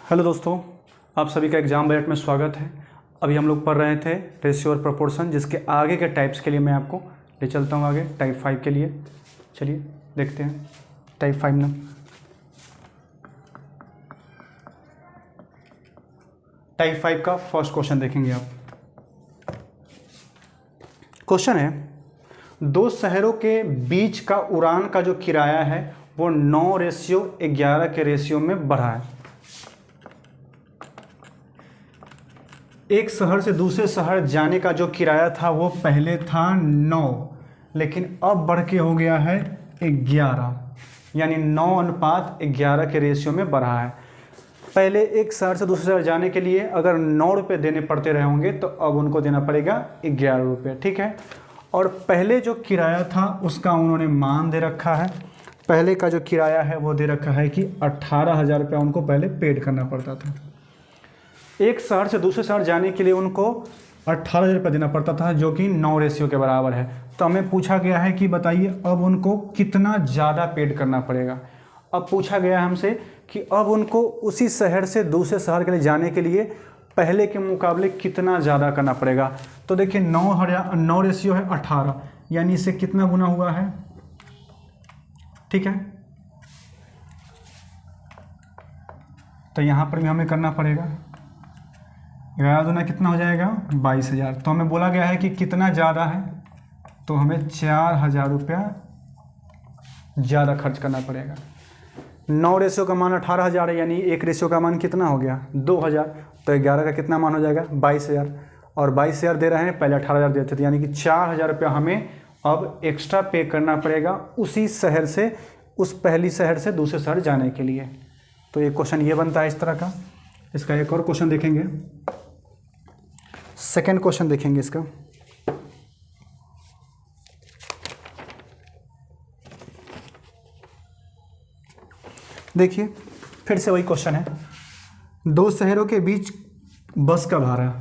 Hello दोस्तों, आप सभी का एग्जाम बजट में स्वागत है। अभी हम लोग पढ़ रहे थे रेशियो और प्रोपोर्शन, जिसके आगे के टाइप्स के लिए मैं आपको ले चलता हूँ आगे टाइप 5 के लिए। चलिए देखते हैं टाइप 5 में। टाइप 5 का फर्स्ट क्वेश्चन देखेंगे आप। क्वेश्चन है, दो शहरों के बीच का उड़ान का जो किराया है वो 9:11 के रेशियो में बढ़ा है। एक शहर से दूसरे शहर जाने का जो किराया था वो पहले था 9, लेकिन अब बढ़ के हो गया है 11, यानी 9:11 के रेशियो में बढ़ा है। पहले एक शहर से दूसरे शहर जाने के लिए अगर 9 रुपये देने पड़ते रहे होंगे तो अब उनको देना पड़ेगा 11 रुपये, ठीक है। और पहले जो किराया था उसका उन्होंने मान दे रखा है। पहले का जो किराया है वो दे रखा है कि 18,000 रुपया उनको पहले पेड करना पड़ता था। एक शहर से दूसरे शहर जाने के लिए उनको 18,000 रुपये देना पड़ता था, जो कि 9 रेशियो के बराबर है। तो हमें पूछा गया है कि बताइए अब उनको कितना ज़्यादा पेड करना पड़ेगा। अब पूछा गया है हमसे कि अब उनको उसी शहर से दूसरे शहर के लिए जाने के लिए पहले के मुकाबले कितना ज़्यादा करना पड़ेगा। तो देखिए 9 रेशियो है 18, यानी इससे कितना गुना हुआ है, ठीक है। तो यहाँ पर भी हमें करना पड़ेगा 11 दूना कितना हो जाएगा 22,000। तो हमें बोला गया है कि कितना ज़्यादा है, तो हमें 4,000 रुपया ज़्यादा खर्च करना पड़ेगा। 9 रेशियो का मान 18,000 है, यानी एक रेशियो का मान कितना हो गया 2,000। तो 11 का कितना मान हो जाएगा 22,000, और 22,000 दे रहे हैं, पहले 18,000 देते थे, यानी कि 4,000 रुपया हमें अब एक्स्ट्रा पे करना पड़ेगा उसी शहर से, उस पहली शहर से दूसरे शहर जाने के लिए। तो एक क्वेश्चन ये बनता है इस तरह का। इसका एक और क्वेश्चन देखेंगे, सेकेंड क्वेश्चन देखेंगे इसका। देखिए फिर से वही क्वेश्चन है, दो शहरों के बीच बस का भाड़ा,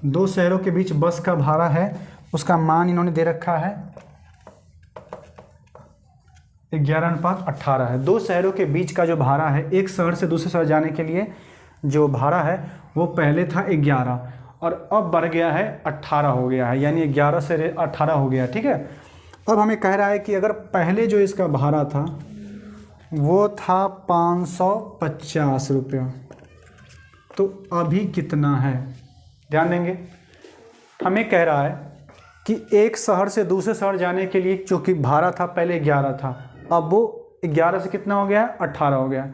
दो शहरों के बीच बस का भाड़ा है, उसका मान इन्होंने दे रखा है 11:18 है। दो शहरों के बीच का जो भाड़ा है, एक शहर से दूसरे शहर जाने के लिए जो भाड़ा है वो पहले था 11 और अब बढ़ गया है 18 हो गया है, यानी 11 से 18 हो गया, ठीक है। अब हमें कह रहा है कि अगर पहले जो इसका भाड़ा था वो था 550 रुपया, तो अभी कितना है, ध्यान देंगे। हमें कह रहा है कि एक शहर से दूसरे शहर जाने के लिए जो कि भाड़ा था पहले 11 था, अब वो 11 से कितना हो गया 18 हो गया।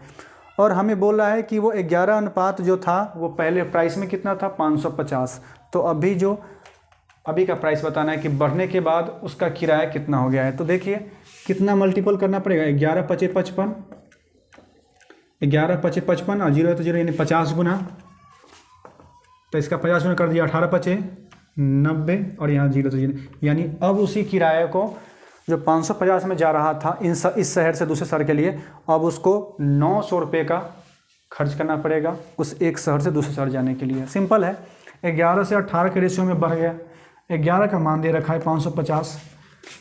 और हमें बोल रहा है कि वो 11 अनुपात जो था वो पहले प्राइस में कितना था 550। तो अभी का प्राइस बताना है कि बढ़ने के बाद उसका किराया कितना हो गया है। तो देखिए कितना मल्टीपल करना पड़ेगा, 11 × 5 = 55, 11 × 5 = 55 और 0 है तो 0, यानी 50 गुना। तो इसका 50 गुना कर दिया, 18 × 5 = 90 और यहाँ 0 तो 0, यानी अब उसी किराए को जो 550 में जा रहा था इस शहर से दूसरे शहर के लिए, अब उसको 900 रुपये का खर्च करना पड़ेगा उस एक शहर से दूसरे शहर जाने के लिए। सिंपल है, 11 से 18 के रेशियो में बढ़ गया। 11 का मान दे रखा है 550,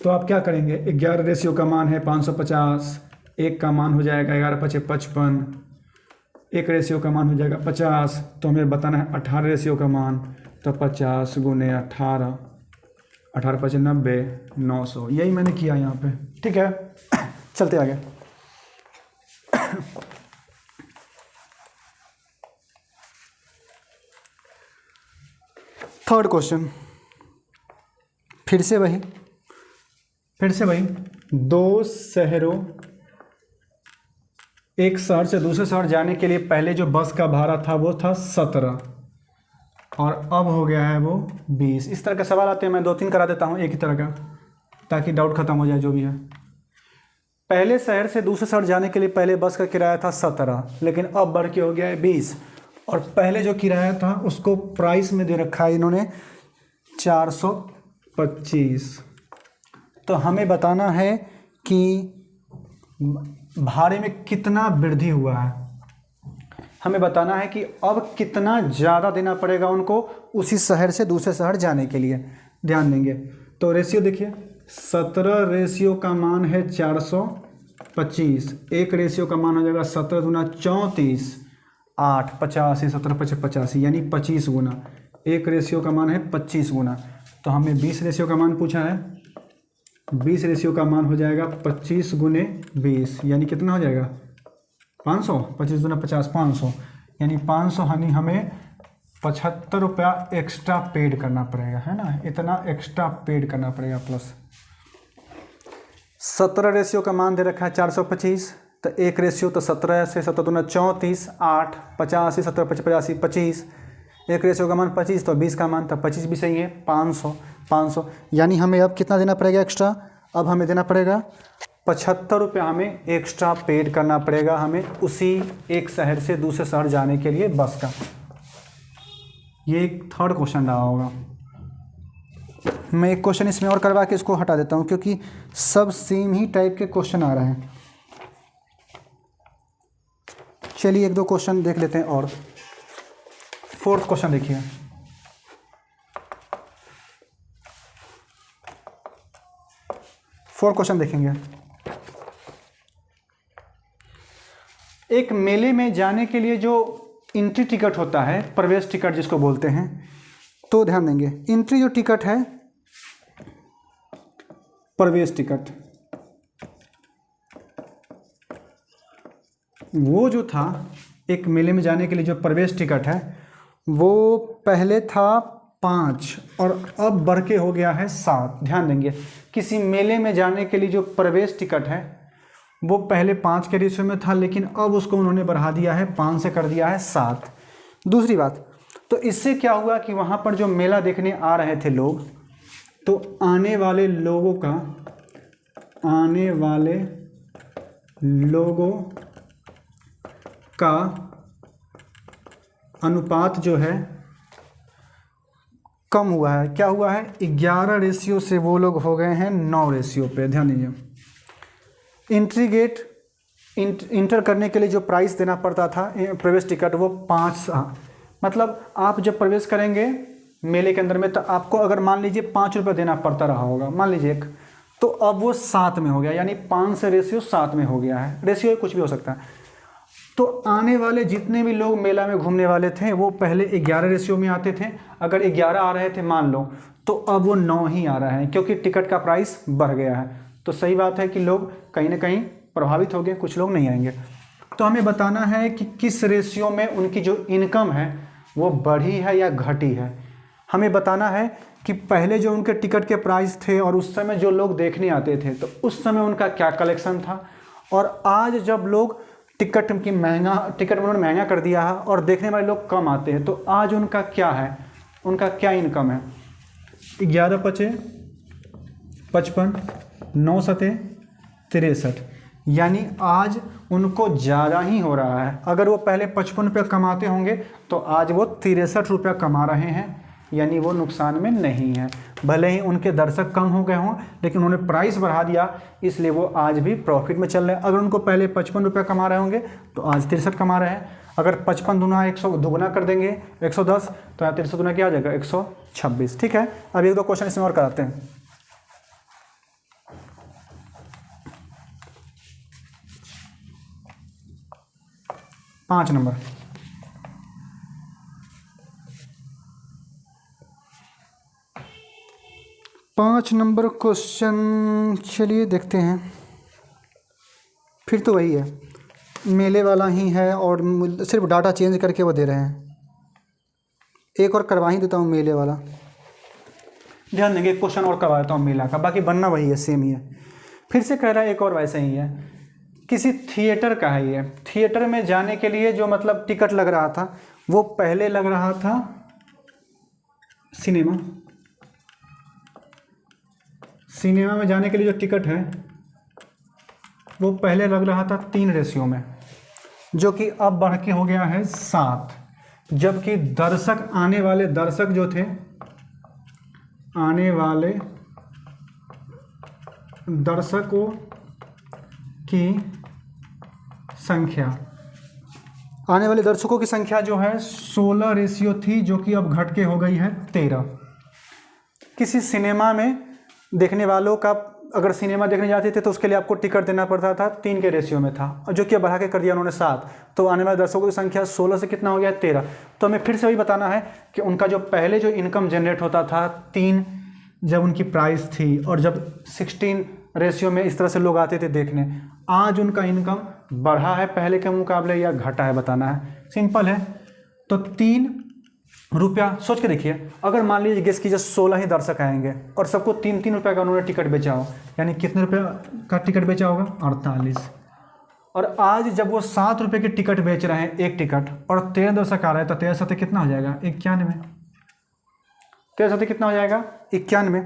तो आप क्या करेंगे, 11 रेशियो का मान है 550, एक का मान हो जाएगा 11 × 5 = 55, एक रेशियो का मान हो जाएगा 50। तो हमें बताना है 18 रेशियो का मान, तो 50 × 18, 18 × 5 = 90, 900। यही मैंने किया यहाँ पे, ठीक है। चलते आगे। थर्ड क्वेश्चन, फिर से वही दो शहरों, एक शहर से दूसरे शहर जाने के लिए पहले जो बस का भाड़ा था वो था 17 और अब हो गया है वो 20। इस तरह के सवाल आते हैं, मैं 2-3 करा देता हूँ एक ही तरह का, ताकि डाउट खत्म हो जाए जो भी है। पहले शहर से दूसरे शहर जाने के लिए पहले बस का किराया था 17, लेकिन अब बढ़ के हो गया है 20, और पहले जो किराया था उसको प्राइस में दे रखा है इन्होंने 425। तो हमें बताना है कि भाड़े में कितना वृद्धि हुआ है, हमें बताना है कि अब कितना ज़्यादा देना पड़ेगा उनको उसी शहर से दूसरे शहर जाने के लिए। ध्यान देंगे तो रेशियो देखिए, 17 रेशियो का मान है 25, एक रेशियो का मान हो जाएगा 17 दूना 34, 8, 85, 17 पचे 85 यानी 25 गुना। एक रेशियो का मान है 25 गुना। तो हमें 20 रेशियो का मान पूछा है। 20 रेशियो का मान हो जाएगा 25 गुने 20 यानी कितना हो जाएगा 500। 25 दूना 50, 500 यानी 500 यानी हमें 75 रुपया एक्स्ट्रा पेड करना पड़ेगा, है ना। इतना एक्स्ट्रा पेड करना पड़ेगा प्लस 17 रेशियो का मान दे रखा है 425, तो एक रेशियो तो 17 से 17 दूना 34, 8, 85, 17 पचे 85, 25, एक रेशियो का मान 25 तो 20 का मान तो 25 भी सही है। 500 यानी हमें अब कितना देना पड़ेगा एक्स्ट्रा, अब हमें देना पड़ेगा 75 रुपया हमें एक्स्ट्रा पेड करना पड़ेगा हमें उसी एक शहर से दूसरे शहर जाने के लिए बस का। ये एक थर्ड क्वेश्चन रहा होगा। मैं एक क्वेश्चन इसमें और करवा के इसको हटा देता हूँ क्योंकि सब सेम ही टाइप के क्वेश्चन आ रहे हैं। चलिए एक दो क्वेश्चन देख लेते हैं और। फोर्थ क्वेश्चन देखिए, फोर्थ क्वेश्चन देखेंगे। एक मेले में जाने के लिए जो एंट्री टिकट होता है, प्रवेश टिकट जिसको बोलते हैं, तो ध्यान देंगे एंट्री जो टिकट है, प्रवेश टिकट, वो जो था एक मेले में जाने के लिए जो प्रवेश टिकट है वो पहले था 5 और अब बढ़ के हो गया है 7। ध्यान देंगे किसी मेले में जाने के लिए जो प्रवेश टिकट है वो पहले 5 के रेशियो में था, लेकिन अब उसको उन्होंने बढ़ा दिया है 5 से कर दिया है 7। दूसरी बात, तो इससे क्या हुआ कि वहाँ पर जो मेला देखने आ रहे थे लोग, तो आने वाले लोगों का अनुपात जो है कम हुआ है। क्या हुआ है, 11 रेशियो से वो लोग हो गए हैं 9 रेशियो पे। ध्यान दीजिए इंटर करने के लिए जो प्राइस देना पड़ता था प्रवेश टिकट वो 5, मतलब आप जब प्रवेश करेंगे मेले के अंदर में तो आपको अगर मान लीजिए 5 रुपये देना पड़ता रहा होगा, मान लीजिए एक, तो अब वो 7 में हो गया, यानी 5 से रेशियो 7 में हो गया है। रेशियो कुछ भी हो सकता है। तो आने वाले जितने भी लोग मेला में घूमने वाले थे वो पहले 11 रेशियो में आते थे। अगर 11 आ रहे थे मान लो, तो अब वो 9 ही आ रहा है क्योंकि टिकट का प्राइस बढ़ गया है। तो सही बात है कि लोग कहीं ना कहीं प्रभावित हो गए, कुछ लोग नहीं आएंगे। तो हमें बताना है कि किस रेशियो में उनकी जो इनकम है वो बढ़ी है या घटी है। हमें बताना है कि पहले जो उनके टिकट के प्राइस थे और उस समय जो लोग देखने आते थे तो उस समय उनका क्या कलेक्शन था, और आज जब लोग टिकट उन्होंने महंगा कर दिया है और देखने वाले लोग कम आते हैं, तो आज उनका क्या है, उनका क्या इनकम है। 11 पचे 55, 9 सते 63, यानी आज उनको ज़्यादा ही हो रहा है। अगर वो पहले 55 रुपये कमाते होंगे तो आज वो 63 रुपया कमा रहे हैं, यानी वो नुकसान में नहीं है। भले ही उनके दर्शक कम हो गए हों लेकिन उन्होंने प्राइस बढ़ा दिया, इसलिए वो आज भी प्रॉफिट में चल रहे हैं। अगर उनको पहले 55 रुपये कमा रहे होंगे तो आज 63 कमा रहे हैं। अगर 55 दूना 100 दोगुना कर देंगे 110, तो यहाँ 63 दूना क्या आ जाएगा 126। ठीक है, अब एक दो क्वेश्चन इसमें और कराते हैं। पाँच नंबर, पाँच नंबर क्वेश्चन चलिए देखते हैं। फिर तो वही है, मेले वाला ही है और सिर्फ डाटा चेंज करके वो दे रहे हैं। एक और करवा ही देता हूँ मेले वाला। ध्यान देंगे, एक क्वेश्चन और करवा देता हूँ मेला का, बाकी बनना वही है, सेम ही है। फिर से कह रहा है एक और वैसे ही है, किसी थिएटर का है ये। थिएटर में जाने के लिए जो मतलब टिकट लग रहा था वो पहले लग रहा था सिनेमा में जाने के लिए जो टिकट है वो पहले लग रहा था 3 रेशियो में, जो कि अब बढ़ के हो गया है 7। जबकि आने वाले दर्शक जो थे, आने वाले दर्शकों की संख्या, आने वाले दर्शकों की संख्या जो है 16 रेशियो थी, जो कि अब घट के हो गई है 13। किसी सिनेमा में देखने वालों का अगर सिनेमा देखने जाते थे तो उसके लिए आपको टिकट देना पड़ता था 3 के रेशियो में था, और जो कि बढ़ा के कर दिया उन्होंने 7, तो आने वाले दर्शकों की संख्या 16 से कितना हो गया 13। तो हमें फिर से वही बताना है कि उनका जो पहले जो इनकम जनरेट होता था 3 जब उनकी प्राइस थी, और जब 16 रेशियो में इस तरह से लोग आते थे देखने, आज उनका इनकम बढ़ा है पहले के मुकाबले या घटा है बताना है। सिंपल है। तो 3 रुपया सोच के देखिए, अगर मान लीजिए गेस कीजिए 16 ही दर्शक आएंगे और सबको 3-3 रुपये का उन्होंने टिकट बेचा हो, यानी कितने रुपये का टिकट बेचा होगा 48। और आज जब वो 7 रुपये की टिकट बेच रहे हैं एक टिकट, और 13 दर्शक आ रहे हैं, तो 13 सत्ते कितना हो जाएगा 91। 13 सत्ते कितना हो जाएगा 91।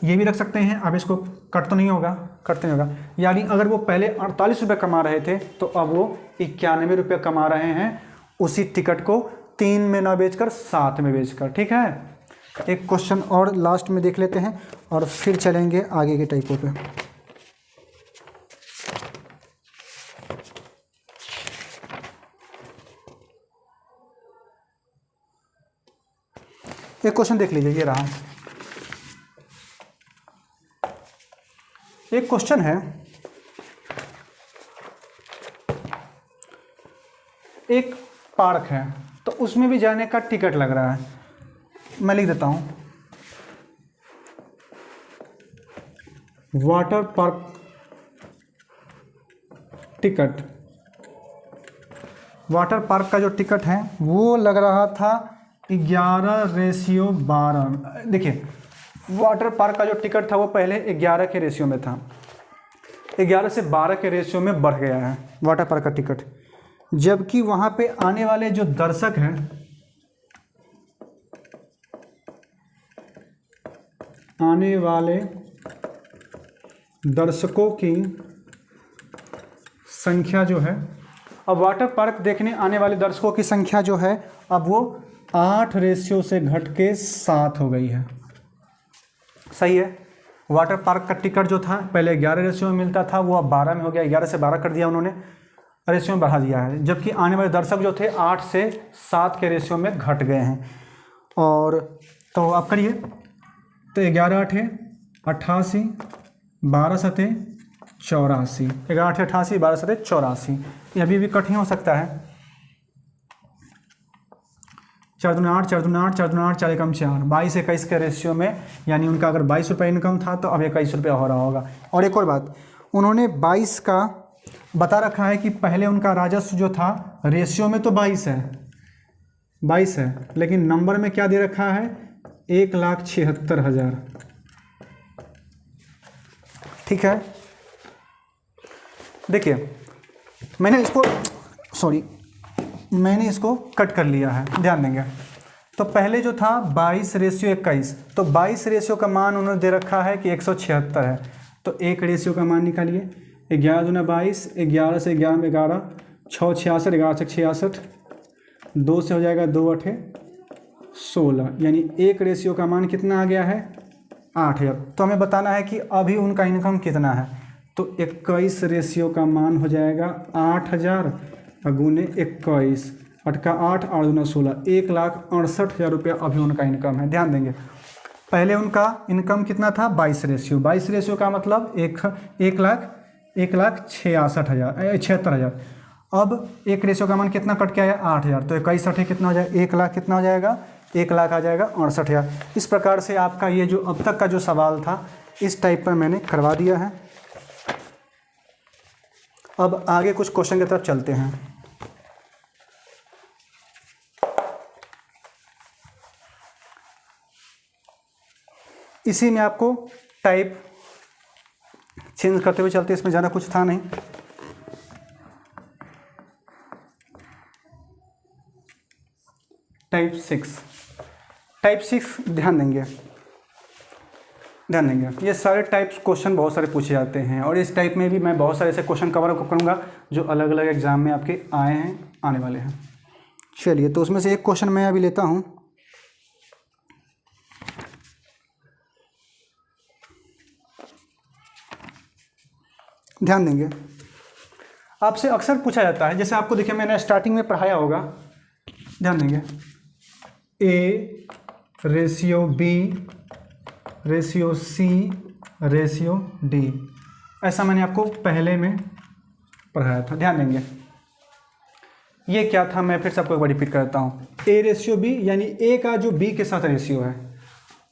ये भी रख सकते हैं। अब इसको कट तो नहीं होगा, कट नहीं होगा, यानी अगर वो पहले 48 रुपये कमा रहे थे तो अब वो 91 रुपये कमा रहे हैं उसी टिकट को 3 में ना बेचकर 7 में बेचकर। ठीक है, एक क्वेश्चन और लास्ट में देख लेते हैं और फिर चलेंगे आगे के टाइपों पे। एक क्वेश्चन देख लीजिए, ये रहा। एक क्वेश्चन है, एक पार्क है तो उसमें भी जाने का टिकट लग रहा है। मैं लिख देता हूं, water park ticket. Water park का जो टिकट है वो लग रहा था 11:12। देखिए, वाटर पार्क का जो टिकट था वो पहले 11 के रेशियो में था, 11 से 12 के रेशियो में बढ़ गया है वाटर पार्क का टिकट। जबकि वहाँ पे आने वाले जो दर्शक हैं, आने वाले दर्शकों की संख्या जो है, अब वाटर पार्क देखने आने वाले दर्शकों की संख्या जो है अब वो 8 रेशियो से घट के 7 हो गई है। सही है। वाटर पार्क का टिकट जो था पहले 11 रेशियो में मिलता था, वो अब 12 में हो गया, 11 से 12 कर दिया उन्होंने, रेशियो में बढ़ा दिया है। जबकि आने वाले दर्शक जो थे 8 से 7 के रेशियो में घट गए हैं। और तो आप करिए, तो 11 8 88, 12 7 84, 11 8 88, 12 7 84। ये अभी भी कठिन हो सकता है। 4 दूना 8, 4 दूना 8, 4 दूना 8, 4 एकम 4, 22 21 के रेशियो में, यानी उनका अगर 22 रुपये इनकम था तो अब 21 रुपया हो रहा होगा। और एक और बात, उन्होंने 22 का बता रखा है कि पहले उनका राजस्व जो था रेशियो में तो 22 है, लेकिन नंबर में क्या दे रखा है 1,76,000। ठीक है, देखिए मैंने इसको कट कर लिया है, ध्यान देंगे। तो पहले जो था 22:21, तो 22 रेशियो का मान उन्होंने दे रखा है कि 176 है। तो 1 रेशियो का मान निकालिए, 11 दूना 22, 11 से 11 में 11, 6 66, 11 से 66, 2 से हो जाएगा 2 8 16, यानी 1 रेशियो का मान कितना आ गया है 8000। तो हमें बताना है कि अभी उनका इनकम कितना है। तो 21 रेशियो का मान हो जाएगा 8000 गुने 21, 8 का 8, 8 दूना 16, 1,68,000 रुपया अभी उनका इनकम है। ध्यान देंगे, पहले उनका इनकम कितना था 22 रेशियो, 22 रेशियो का मतलब 1,76,000। अब 1 रेशियो का मान कितना कट के आया 8000, तो 21 8 कितना हो जाएगा 1 लाख, कितना हो जाएगा 1 लाख आ जाएगा 68,000। इस प्रकार से आपका ये जो अब तक का जो सवाल था इस टाइप पर मैंने करवा दिया है। अब आगे कुछ क्वेश्चन की तरफ चलते हैं। इसी में आपको टाइप चेंज करते हुए चलते, इसमें ज़्यादा कुछ था नहीं। टाइप 6 ध्यान देंगे, ये सारे टाइप्स क्वेश्चन बहुत सारे पूछे जाते हैं, और इस टाइप में भी मैं बहुत सारे ऐसे क्वेश्चन कवर करूँगा जो अलग अलग एग्जाम में आपके आए हैं, आने वाले हैं। चलिए, तो उसमें से एक क्वेश्चन मैं अभी लेता हूँ। ध्यान देंगे, आपसे अक्सर पूछा जाता है, जैसे आपको देखिए मैंने स्टार्टिंग में पढ़ाया होगा, ध्यान देंगे, A/B/C रेशियो डी। ऐसा मैंने आपको पहले में पढ़ाया था, ध्यान देंगे। ये क्या था, मैं फिर सबको एक बार रिपीट करता हूँ। ए रेशियो बी यानी ए का जो बी के साथ रेशियो है,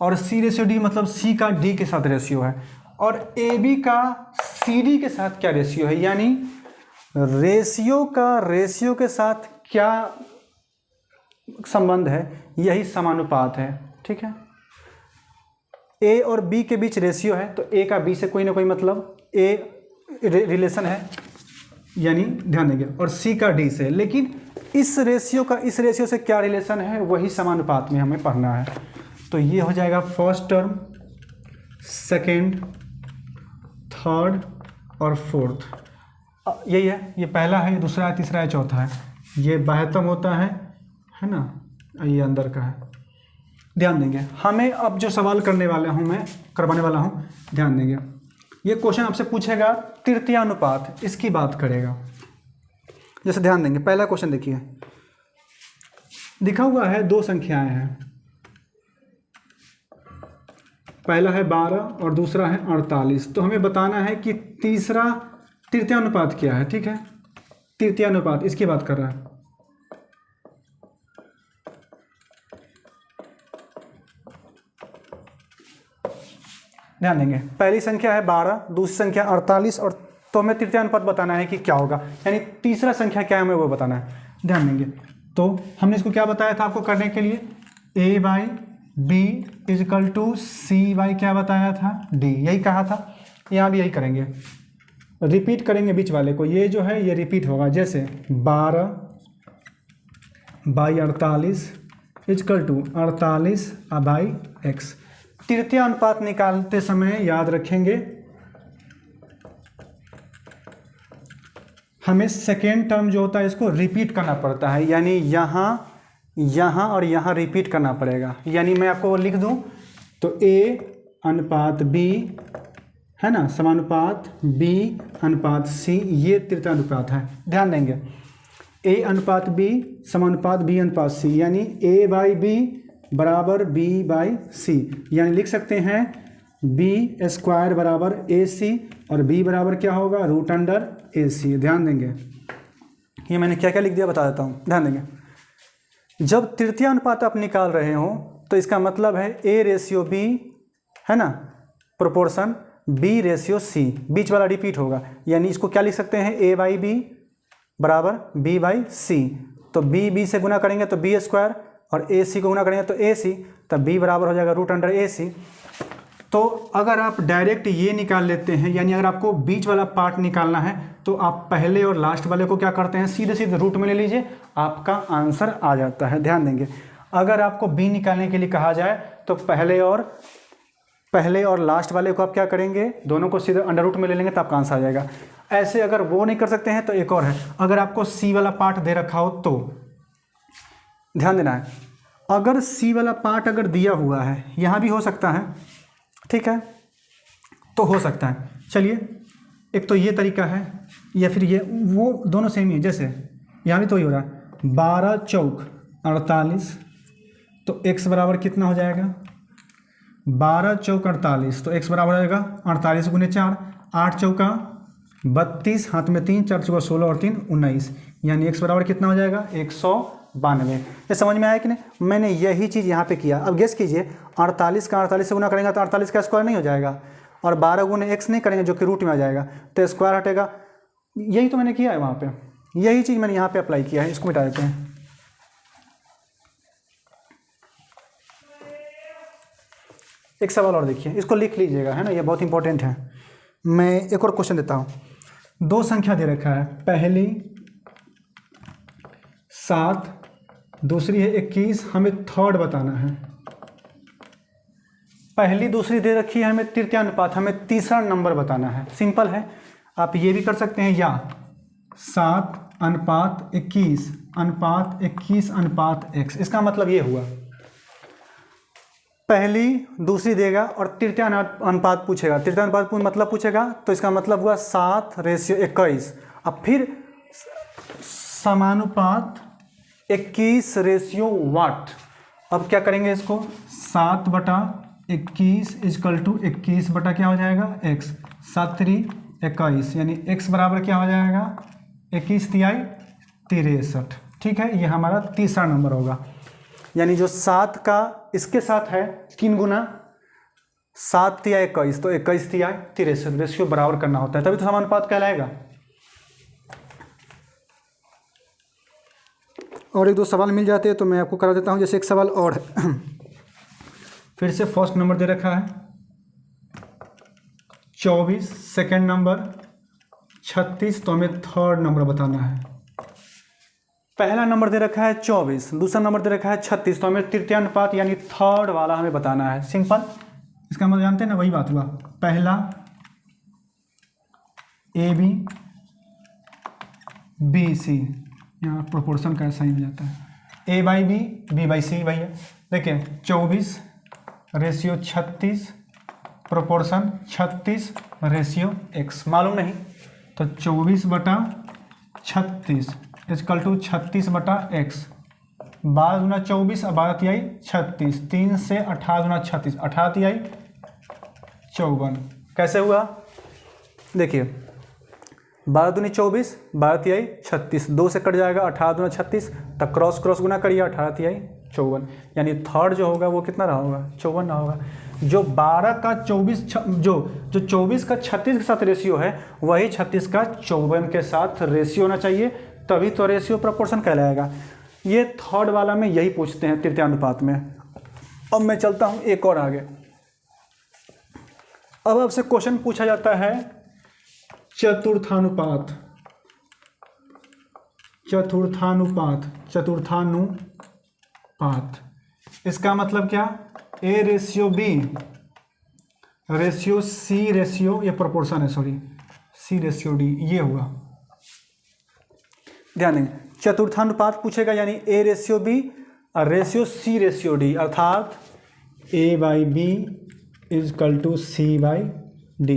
और सी रेशियो डी मतलब सी का डी के साथ रेशियो है, और ए बी का सी डी के साथ क्या रेशियो है, यानी रेशियो का रेशियो के साथ क्या संबंध है, यही समानुपात है। ठीक है, ए और बी के बीच रेशियो है, तो ए का बी से कोई ना कोई मतलब ए रिलेशन है, यानी ध्यान देंगे, और सी का डी से। लेकिन इस रेशियो का इस रेशियो से क्या रिलेशन है, वही समानुपात में हमें पढ़ना है। तो ये हो जाएगा फर्स्ट टर्म, सेकेंड, थर्ड और फोर्थ। यही है, ये पहला है, ये दूसरा है, तीसरा है, चौथा है। ये बाह्यतम होता है ना, ये अंदर का है। ध्यान देंगे, हमें अब जो सवाल करने वाला हूँ, ध्यान देंगे। ये क्वेश्चन आपसे पूछेगा तृतीयानुपात, इसकी बात करेगा। जैसे ध्यान देंगे, पहला क्वेश्चन देखिए, दिखा हुआ है दो संख्याएं हैं, पहला है 12 और दूसरा है 48। तो हमें बताना है कि तीसरा तृतीयानुपात क्या है। ठीक है, तृतीयानुपात इसकी बात कर रहा है। ध्यान देंगे, पहली संख्या है 12, दूसरी संख्या 48, और तो हमें तृतीयानुपात बताना है कि क्या होगा, यानी तीसरा संख्या क्या है हमें वो बताना है। ध्यान देंगे, तो हमने इसको क्या बताया था आपको करने के लिए, A by B is equal to C by क्या बताया था, डी। यही कहा था, यहाँ भी यही करेंगे, रिपीट करेंगे बीच वाले को। ये जो है ये रिपीट होगा, जैसे 12 बाई 48 इजकल टू 48 बाई एक्स। तृतीय अनुपात निकालते समय याद रखेंगे हमें सेकेंड टर्म जो होता है इसको रिपीट करना पड़ता है, यानी यहाँ और यहाँ रिपीट करना पड़ेगा। यानी मैं आपको लिख दूं तो A अनुपात B है ना, समानुपात B अनुपात C, ये तृतीय अनुपात है। ध्यान देंगे, A अनुपात B समानुपात B अनुपात C, यानी A बाई B बराबर B बाई C, यानी लिख सकते हैं B स्क्वायर बराबर AC, और B बराबर क्या होगा, रूट अंडर AC। ध्यान देंगे, ये मैंने क्या क्या लिख दिया बता देता हूँ। ध्यान देंगे, जब तृतीय अनुपात आप निकाल रहे हो तो इसका मतलब है A रेशियो B है ना, प्रोपोर्शन B रेशियो C, बीच वाला रिपीट होगा। यानी इसको क्या लिख सकते हैं, A बाई B बराबर B बाई C। तो B से गुना करेंगे तो B स्क्वायर, और AC को गुना करेंगे तो AC, तब B बराबर हो जाएगा रूट अंडर AC। तो अगर आप डायरेक्ट ये निकाल लेते हैं, यानी अगर आपको बीच वाला पार्ट निकालना है तो आप पहले और लास्ट वाले को क्या करते हैं, सीधे सीधे रूट में ले लीजिए, आपका आंसर आ जाता है। ध्यान देंगे, अगर आपको B निकालने के लिए कहा जाए तो पहले और लास्ट वाले को आप क्या करेंगे, दोनों को सीधे अंडर रूट में ले लेंगे तो आपका आंसर आ जाएगा। ऐसे अगर वो नहीं कर सकते हैं तो एक और है, अगर आपको C वाला पार्ट दे रखा हो तो ध्यान देना है, अगर C वाला पार्ट अगर दिया हुआ है, यहाँ भी हो सकता है, ठीक है, तो हो सकता है। चलिए, एक तो ये तरीका है, या फिर ये, वो दोनों सेम ही है। जैसे यहाँ भी तो ही हो रहा है, 12 चौक 48, तो x बराबर कितना हो जाएगा, 12 चौक 48, तो x बराबर हो जाएगा 48 गुने 4, 8 चौका 32, हाथ में 3, 4 चौका 16 और 3 19, यानी x बराबर कितना हो जाएगा, 192। ये समझ में आया कि नहीं? मैंने यही चीज़ यहाँ पे किया। अब गेस कीजिए, 48 का 48 से गुना करेंगे तो 48 का स्क्वायर नहीं हो जाएगा, और 12 गुने x नहीं करेंगे जो कि रूट में आ जाएगा, तो स्क्वायर हटेगा। यही तो मैंने किया है वहाँ पे, यही चीज़ मैंने यहाँ पे अप्लाई किया है। इसको मिटा देते हैं। एक सवाल और देखिए, इसको लिख लीजिएगा, है ना, ये बहुत इंपॉर्टेंट है। मैं एक और क्वेश्चन देता हूँ। दो संख्या दे रखा है, पहली 7, दूसरी है 21, हमें थर्ड बताना है। पहली दूसरी दे रखी है, हमें तृतीय अनुपात, हमें तीसरा नंबर बताना है। सिंपल है, आप ये भी कर सकते हैं, या 7 अनुपात 21 अनुपात 21 अनुपात x। इसका मतलब ये हुआ, पहली दूसरी देगा और तृतीय अनुपात पूछेगा, तृतीय अनुपात मतलब पूछेगा, तो इसका मतलब हुआ 7 रेशियो 21। अब फिर समानुपात 21 रेशियो वाट। अब क्या करेंगे इसको, 7 बटा 21 इजकल टू 21 बटा क्या हो जाएगा x, 7 3 21, यानी x बराबर क्या हो जाएगा 21 तिहाई 63। ठीक है, ये हमारा तीसरा नंबर होगा। यानी जो 7 का इसके साथ है 3 गुना 7 तिहाई 21, तो 21 तिहाई 63 रेशियो बराबर करना होता है, तभी तो समानुपात कहलाएगा। और एक दो सवाल मिल जाते हैं तो मैं आपको करा देता हूँ। जैसे एक सवाल और है फिर से फर्स्ट नंबर दे रखा है 24, सेकंड नंबर 36, तो हमें थर्ड नंबर बताना है। पहला नंबर दे रखा है 24, दूसरा नंबर दे रखा है 36, तो हमें तृतीय अनुपात यानी थर्ड वाला हमें बताना है। सिंपल, इसका मतलब जानते हैं ना, वही बात हुआ। पहला AB BC, यहाँ प्रोपोर्शन का साइन हो जाता है, A/B B/C वही है। देखिए 24 रेशियो 36 प्रोपोर्शन 36 रेशियो x, मालूम नहीं तो 24 बटा 36 इजकल टू 36 बटा x, 12 गुना 24 और 12 तिहाई 36, 3 से 18 गुना 36, 18 तिहाई 54। कैसे हुआ देखिए, 12 दूनी 24, 12 तिहाई 36, 2 से कट जाएगा 18 दूना 36, तब क्रॉस क्रॉस गुना करिए 18 तिहाई 54, यानी थर्ड जो होगा वो कितना रहा होगा 54 रहा होगा। जो 12 का 24 जो 24 का 36 के साथ रेशियो है वही 36 का 54 के साथ रेशियो होना चाहिए, तभी तो रेशियो प्रोपोर्शन कहलाएगा। ये थर्ड वाला में यही पूछते हैं तृतीय अनुपात में। अब मैं चलता हूँ एक और आगे। अब आपसे क्वेश्चन पूछा जाता है चतुर्थानुपात, चतुर्थानुपात, चतुर्थानुपात। इसका मतलब क्या, A ratio B ratio C ratio, ये प्रोपोर्शन है सॉरी, C रेशियो D, ये हुआ। ध्यान देंगे, चतुर्थानुपात पूछेगा यानी A रेशियो B और रेशियो C रेशियो D, अर्थात A/B इजकल टू C/D,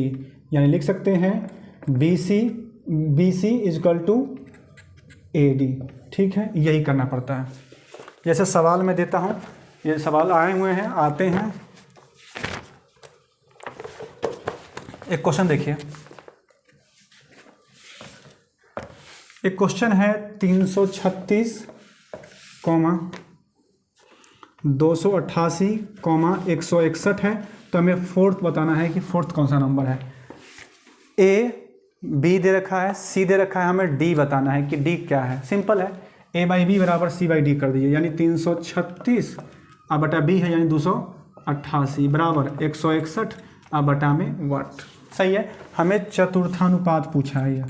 यानी लिख सकते हैं BC इजकल टू AD। ठीक है, यही करना पड़ता है। जैसे सवाल मैं देता हूँ, ये सवाल आए हुए हैं, आते हैं। एक क्वेश्चन देखिए, एक क्वेश्चन है 336, 288, 161 है, तो हमें फोर्थ बताना है कि फोर्थ कौन सा नंबर है। A B दे रखा है, C दे रखा है, हमें D बताना है कि D क्या है। सिंपल है, A/B बराबर C/D कर दीजिए, यानी 336 और बटा B है यानी 288 बराबर 161 और बटा में वाट। सही है, हमें चतुर्थानुपात पूछा है। ये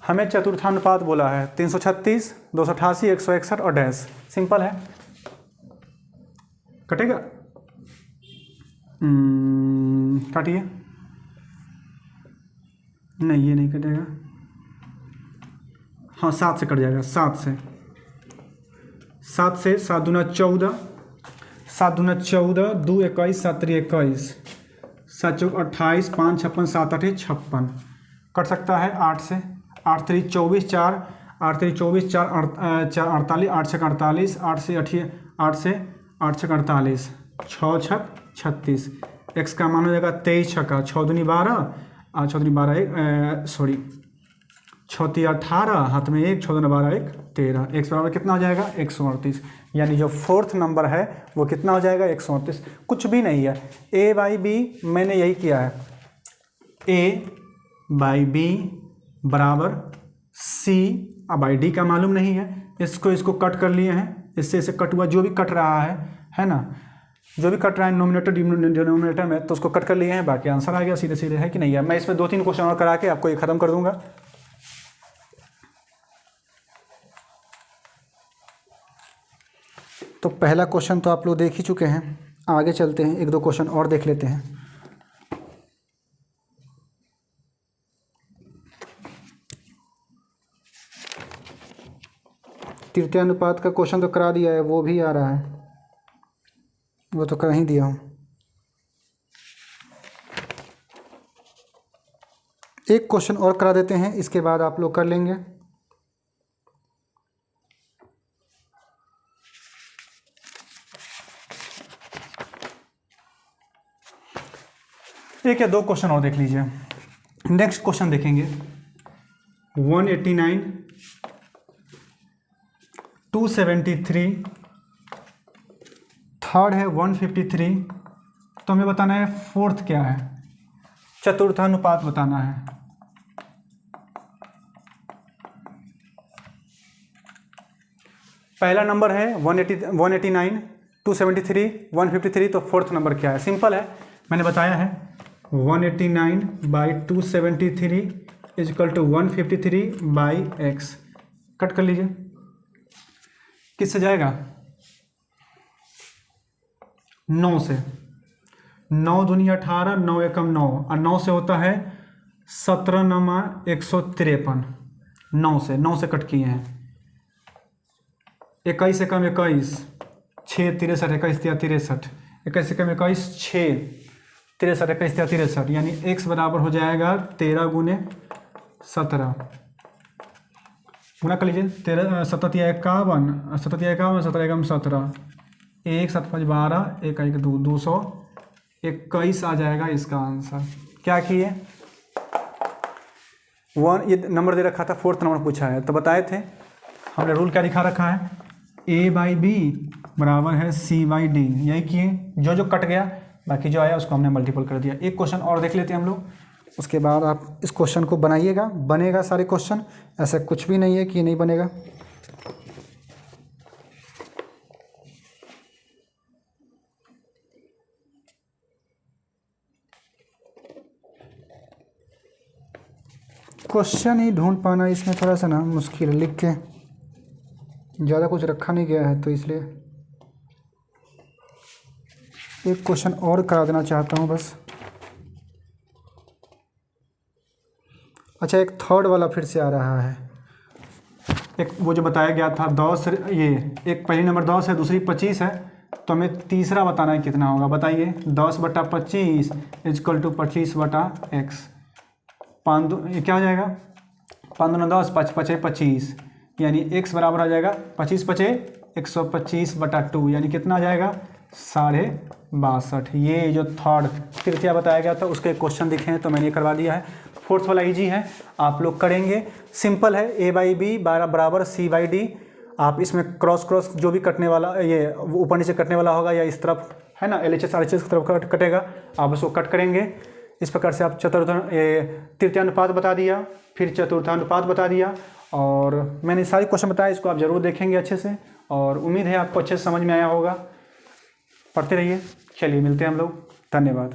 हमें चतुर्थानुपात बोला है 336, 288, 161 और डैश। सिंपल है, कटेगा, काटिए, नहीं ये नहीं कटेगा, हाँ 7 से कट जाएगा, 7 से 7 दूना 14, 7 दूना 14, 2 21, 7 3 21, 7 चौक 28, 5 56, 7 8 56, कट सकता है 8 से, 8 3 24, 4 8 3 24, 4 48, 8 6 48, 8 से 8 से 8 6 48, 6 6 36, x का मान हो जाएगा 23 छक्का 6 दूनी 12, 6 दूनी 12 सॉरी 6 3 18, हाथ में 1, 6 दूनी 12 1 13, x बराबर कितना हो जाएगा 138। यानी जो फोर्थ नंबर है वो कितना हो जाएगा 138। कुछ भी नहीं है, A/B मैंने यही किया है, A/B बराबर C/D का मालूम नहीं है, इसको कट कर लिए हैं, इससे इसे कट हुआ, जो भी कट रहा है ना, जो भी कट रहा है नोमिनेटर डिनोमिनेटर में, तो उसको कट कर लिए हैं, बाकी आंसर आ गया सीधे सीधे, है कि नहीं है। मैं इसमें 2-3 क्वेश्चन और करा के आपको ये खत्म कर दूंगा। तो पहला क्वेश्चन तो आप लोग देख ही चुके हैं, आगे चलते हैं, 1-2 क्वेश्चन और देख लेते हैं। तृतीय अनुपात का क्वेश्चन तो करा दिया है, वो भी आ रहा है, वो तो कर ही दिया हूँ। एक क्वेश्चन और करा देते हैं, इसके बाद आप लोग कर लेंगे। एक या दो क्वेश्चन और देख लीजिए। नेक्स्ट क्वेश्चन देखेंगे 189, 273, थर्ड है 153, तो हमें बताना है फोर्थ क्या है, चतुर्थानुपात बताना है। पहला नंबर है 189, 273, 153, तो फोर्थ नंबर क्या है? सिंपल है, मैंने बताया है 189/273 इजकल टू 153/x। कट कर लीजिए, किससे जाएगा? 9 से। 9 दूनी 18, 9 एकम 9, और 9 से होता है 17×153। 9 से कट किए हैं। 21 एकम 21, 6 63, 21 63, 21 एकम 21, 6 63, 21 63, यानी x बराबर हो जाएगा 13 × 17। गुना कर लीजिए, 13 17 51, 17 51, 17 एकम 17, 1 7 5 12, 1 1 2, 221 आ जाएगा इसका आंसर। क्या किए? ये नंबर दे रखा था, फोर्थ नंबर पूछा है, तो बताए थे हमने रूल क्या दिखा रखा है, a/b बराबर है c/d। यही किए, जो कट गया बाकी जो आया उसको हमने मल्टीपल कर दिया। एक क्वेश्चन और देख लेते हैं हम लोग, उसके बाद आप इस क्वेश्चन को बनाइएगा। बनेगा सारे क्वेश्चन, ऐसा कुछ भी नहीं है कि नहीं बनेगा। क्वेश्चन ही ढूंढ पाना इसमें थोड़ा सा ना मुश्किल है, लिख के ज़्यादा कुछ रखा नहीं गया है, तो इसलिए एक क्वेश्चन और करा देना चाहता हूँ बस। अच्छा, एक थर्ड वाला फिर से आ रहा है। एक वो जो बताया गया था 10, ये एक पहली नंबर 10 है, दूसरी 25 है, तो हमें तीसरा बताना है कितना होगा। बताइए, 10/25 इजकल टू 25/x। ये क्या हो जाएगा? 5 दूना 10, 5 5 25, यानी x बराबर आ जाएगा 25 5 125/2, यानी कितना आ जाएगा? 62.5। ये जो थर्ड तृतीया बताया गया था उसके क्वेश्चन दिखे हैं, तो मैंने ये करवा दिया है। फोर्थ वाला इजी है, आप लोग करेंगे, सिंपल है। a/b बराबर c/d। आप इसमें क्रॉस जो भी कटने वाला, ये ऊपर नीचे कटने वाला होगा या इस तरफ है ना, LHS RHS की तरफ कटेगा, आप उसको कट करेंगे। इस प्रकार से आप तृतीयानुपात बता दिया, फिर चतुर्थानुपात बता दिया, और मैंने सारी क्वेश्चन बताया, इसको आप ज़रूर देखेंगे अच्छे से, और उम्मीद है आपको अच्छे से समझ में आया होगा। पढ़ते रहिए। चलिए मिलते हैं हम लोग, धन्यवाद।